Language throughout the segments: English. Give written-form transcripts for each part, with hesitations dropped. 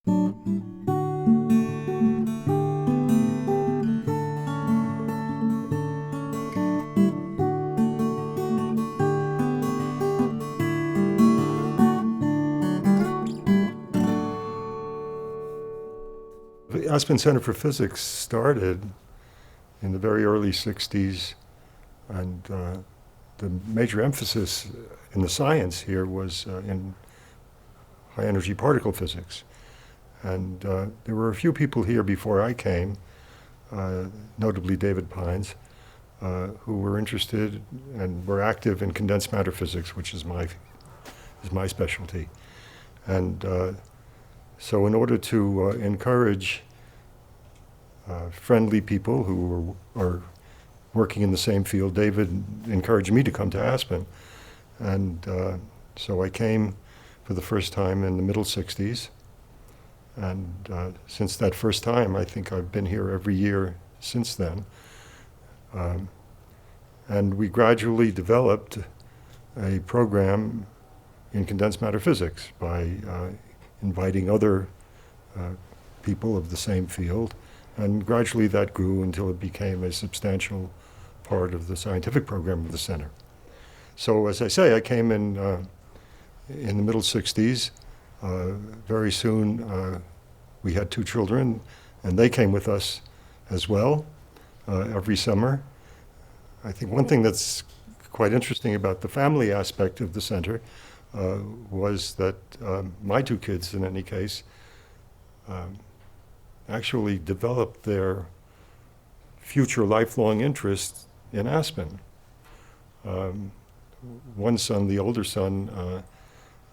The Aspen Center for Physics started in the very early 60s, and the major emphasis in the science here was in high-energy particle physics. And there were a few people here before I came, notably David Pines, who were interested and were active in condensed matter physics, which is my specialty. And so in order to encourage friendly people who are working in the same field, David encouraged me to come to Aspen. And so I came for the first time in the middle 60s. And since that first time, I think I've been here every year since then. And we gradually developed a program in condensed matter physics by inviting other people of the same field, and gradually that grew until it became a substantial part of the scientific program of the center. So as I say, I came in the middle 60s. Very soon we had 2 children, and they came with us as well every summer. I think one thing that's quite interesting about the family aspect of the center was that my 2 kids, in any case, actually developed their future lifelong interest in Aspen. One son, the older son,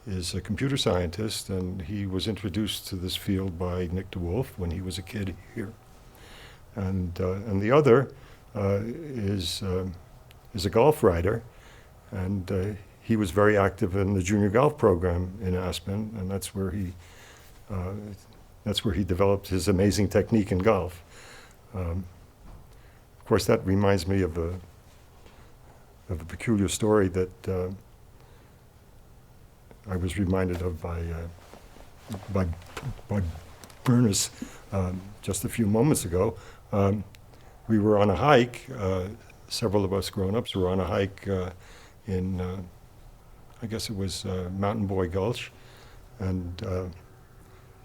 is a computer scientist, and he was introduced to this field by Nick DeWolf when he was a kid here. And the other is a golf writer, and he was very active in the junior golf program in Aspen, and that's where he developed his amazing technique in golf. Of course, that reminds me of a peculiar story that I was reminded of by Bernice just a few moments ago. We were on a hike. Several of us grown-ups were on a hike in, I guess it was Mountain Boy Gulch, and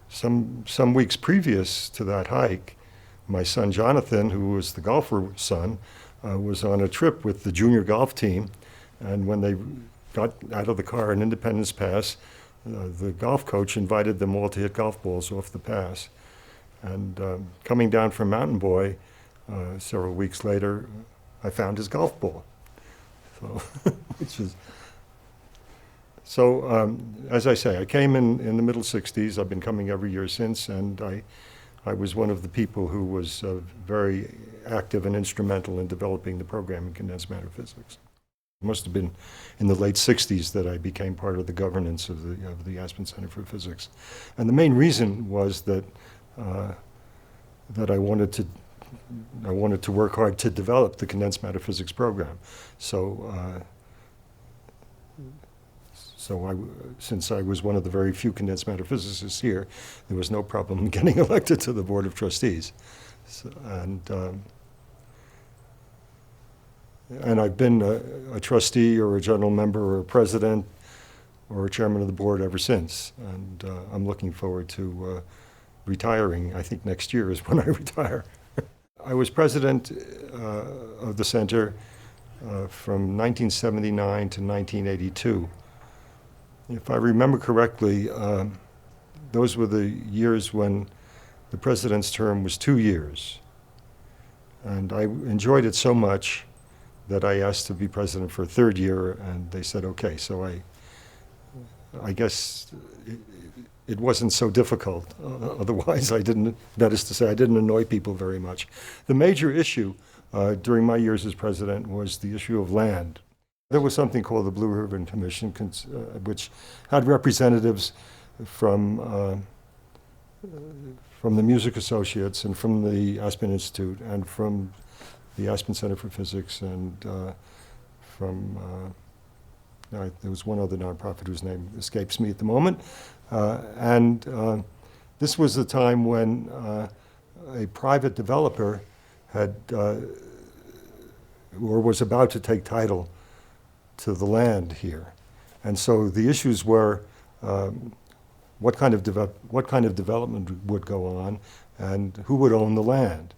some weeks previous to that hike, my son Jonathan, who was the golfer son, was on a trip with the junior golf team, and when they got out of the car in Independence Pass, the golf coach invited them all to hit golf balls off the pass. And coming down from Mountain Boy several weeks later, I found his golf ball. So, as I say, I came in the middle 60s. I've been coming every year since, and I was one of the people who was very active and instrumental in developing the program in condensed matter physics. It must have been in the late 60s that I became part of the governance of the Aspen Center for Physics. And the main reason was that I wanted to work hard to develop the condensed matter physics program. Since I was one of the very few condensed matter physicists here, there was no problem getting elected to the Board of Trustees. And I've been a trustee or a general member or a president or a chairman of the board ever since. And I'm looking forward to retiring. I think next year is when I retire. I was president of the center from 1979 to 1982. If I remember correctly, those were the years when the president's term was 2 years. And I enjoyed it so much that I asked to be president for a 3rd year, and they said, okay. So I guess it wasn't so difficult. Otherwise, that is to say, I didn't annoy people very much. The major issue during my years as president was the issue of land. There was something called the Blue Ribbon Commission, which had representatives from the Music Associates and from the Aspen Institute and from the Aspen Center for Physics and there was one other nonprofit whose name escapes me at the moment. And This was the time when a private developer had, or was about to take title to the land here. And so the issues were what kind of development would go on and who would own the land.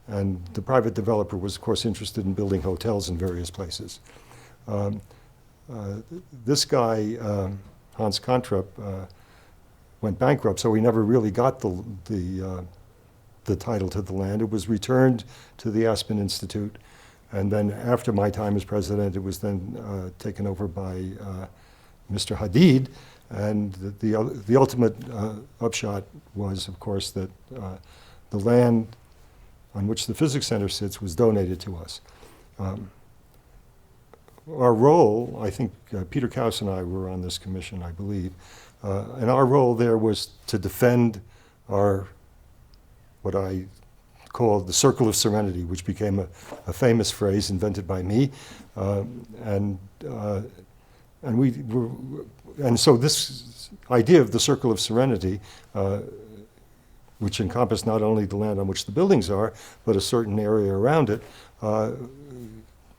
And the private developer was, of course, interested in building hotels in various places. This guy, Hans Contrup, went bankrupt, so he never really got the title to the land. It was returned to the Aspen Institute, and then after my time as president, it was then taken over by Mr. Hadid, and the ultimate upshot was, of course, that the land on which the Physics Center sits was donated to us. Our role, I think Peter Kaus and I were on this commission, I believe, and our role there was to defend our, what I called the circle of serenity, which became a famous phrase invented by me. And so this idea of the circle of serenity, which encompassed not only the land on which the buildings are, but a certain area around it,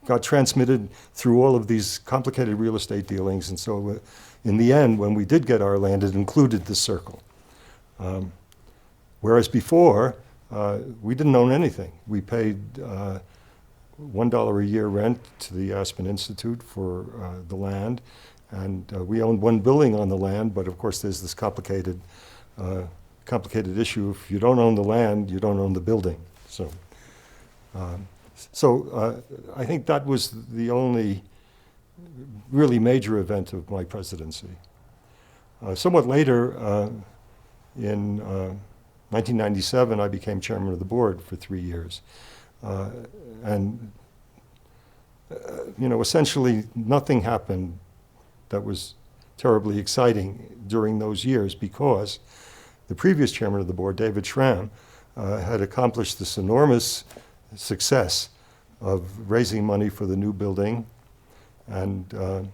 got transmitted through all of these complicated real estate dealings. And so in the end, when we did get our land, it included the circle. Whereas before, we didn't own anything. We paid $1 a year rent to the Aspen Institute for the land, and we owned one building on the land, but of course there's this complicated issue. If you don't own the land, you don't own the building. So I think that was the only really major event of my presidency. Somewhat later, in 1997, I became chairman of the board for 3 years. Essentially nothing happened that was terribly exciting during those years because the previous chairman of the board, David Schramm, had accomplished this enormous success of raising money for the new building. And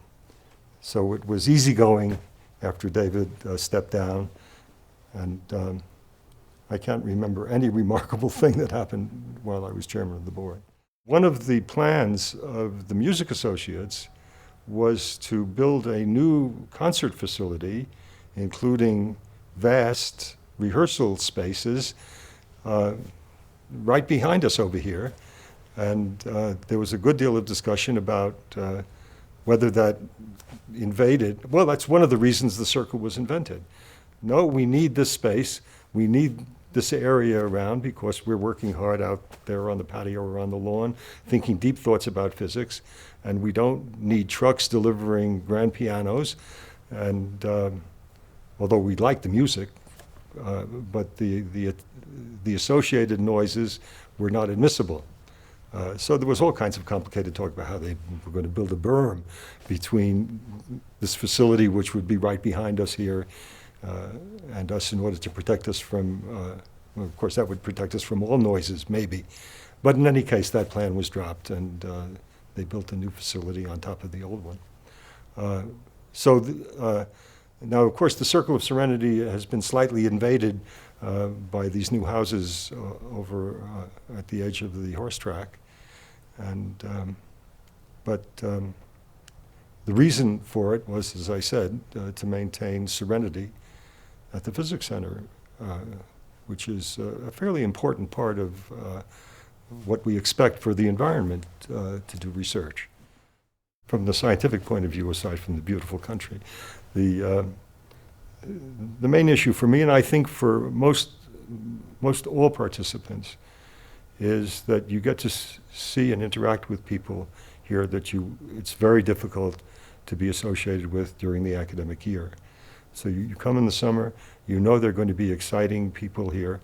so it was easygoing after David stepped down. And I can't remember any remarkable thing that happened while I was chairman of the board. One of the plans of the Music Associates was to build a new concert facility, including vast rehearsal spaces right behind us over here. And there was a good deal of discussion about whether that invaded. Well, that's one of the reasons the circle was invented. No, we need this space. We need this area around because we're working hard out there on the patio or on the lawn, thinking deep thoughts about physics. And we don't need trucks delivering grand pianos. And although we like the music, but the associated noises were not admissible. So there was all kinds of complicated talk about how they were going to build a berm between this facility, which would be right behind us here, and us in order to protect us from, well, of course, that would protect us from all noises, maybe. But in any case, that plan was dropped, and they built a new facility on top of the old one. Now, of course, the Circle of Serenity has been slightly invaded by these new houses over at the edge of the horse track. And, the reason for it was, as I said, to maintain serenity at the Physics Center, which is a fairly important part of what we expect for the environment to do research. From the scientific point of view, aside from the beautiful country, the main issue for me, and I think for most all participants, is that you get to see and interact with people here that it's very difficult to be associated with during the academic year. So you come in the summer, you know there are going to be exciting people here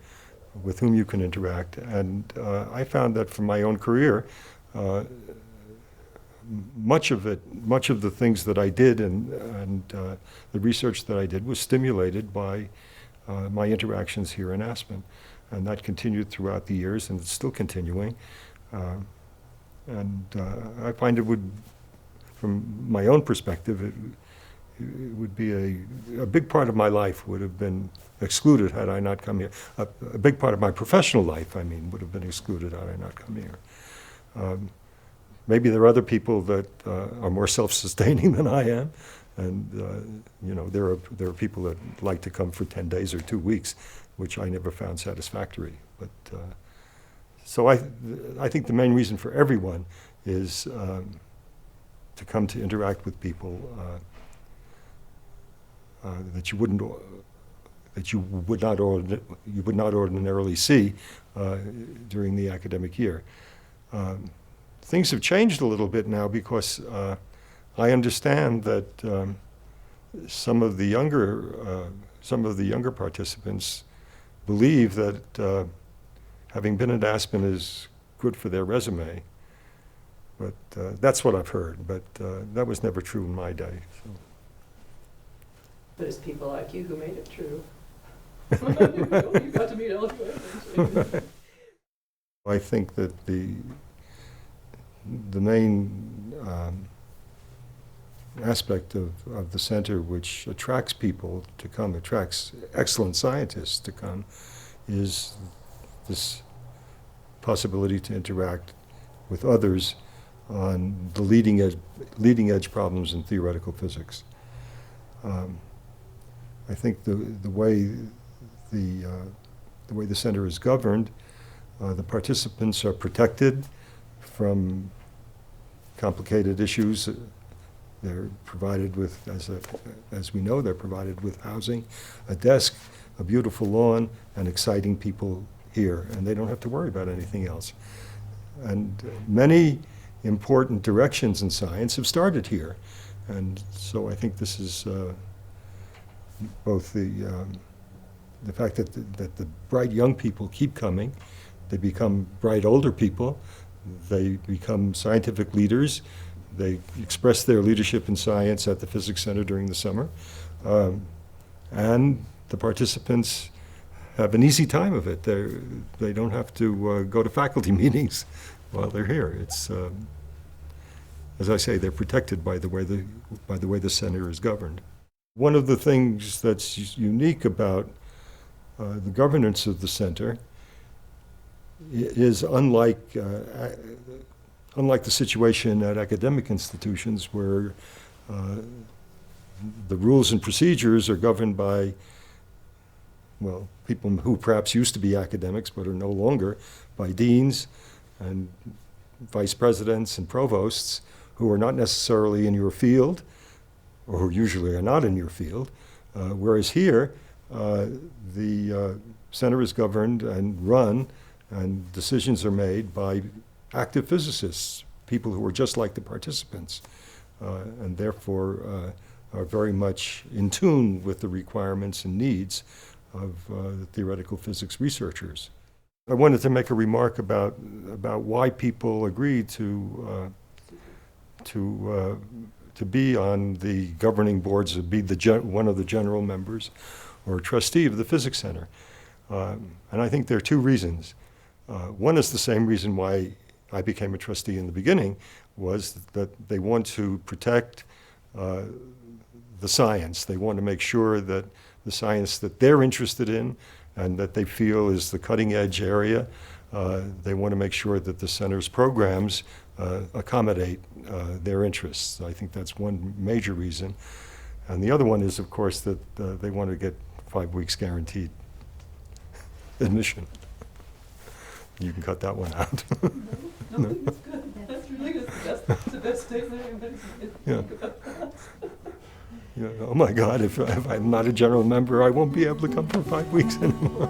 with whom you can interact. And I found that from my own career, much of the things that I did and the research that I did was stimulated by my interactions here in Aspen. And that continued throughout the years, and it's still continuing. I find it would, from my own perspective, it would be a big part of my life would have been excluded had I not come here. A big part of my professional life, I mean, would have been excluded had I not come here. Maybe there are other people that are more self-sustaining than I am, and you know, there are people that like to come for 10 days or 2 weeks, which I never found satisfactory. But so I think the main reason for everyone is to come to interact with people that you would not ordinarily see during the academic year. Things have changed a little bit now because I understand that some of the younger participants believe that having been at Aspen is good for their resume. But that's what I've heard. But that was never true in my day. So. There's people like you who made it true. You got to meet Elihu. I think that the main aspect of the center which attracts people to come, attracts excellent scientists to come, is this possibility to interact with others on the leading edge problems in theoretical physics. I think the way the center is governed, the participants are protected from complicated issues. They're provided with, as we know, they're provided with housing, a desk, a beautiful lawn, and exciting people here, and they don't have to worry about anything else. And many important directions in science have started here, and so I think this is both the fact that the bright young people keep coming, they become bright older people, they become scientific leaders, they express their leadership in science at the Physics Center during the summer, and the participants have an easy time of it. They don't have to go to faculty meetings while they're here. It's, as I say, they're protected by the way the center is governed. One of the things that's unique about the governance of the center is unlike the situation at academic institutions where the rules and procedures are governed by, well, people who perhaps used to be academics but are no longer, by deans and vice presidents and provosts who are not necessarily in your field, or who usually are not in your field, whereas here, the center is governed and run, and decisions are made by active physicists, people who are just like the participants, and therefore are very much in tune with the requirements and needs of the theoretical physics researchers. I wanted to make a remark about why people agreed to be on the governing boards, to be one of the general members or trustee of the Physics Center. And I think there are two reasons. One is the same reason why I became a trustee in the beginning, was that they want to protect the science. They want to make sure that the science that they're interested in and that they feel is the cutting edge area, they want to make sure that the center's programs accommodate their interests. I think that's one major reason. And the other one is, of course, that they want to get 5 weeks guaranteed admission. You can cut that one out. No, that's good. That's really good. That's the best statement anybody's made. Yeah. Yeah. Oh my God, if I'm not a general member, I won't be able to come for 5 weeks anymore.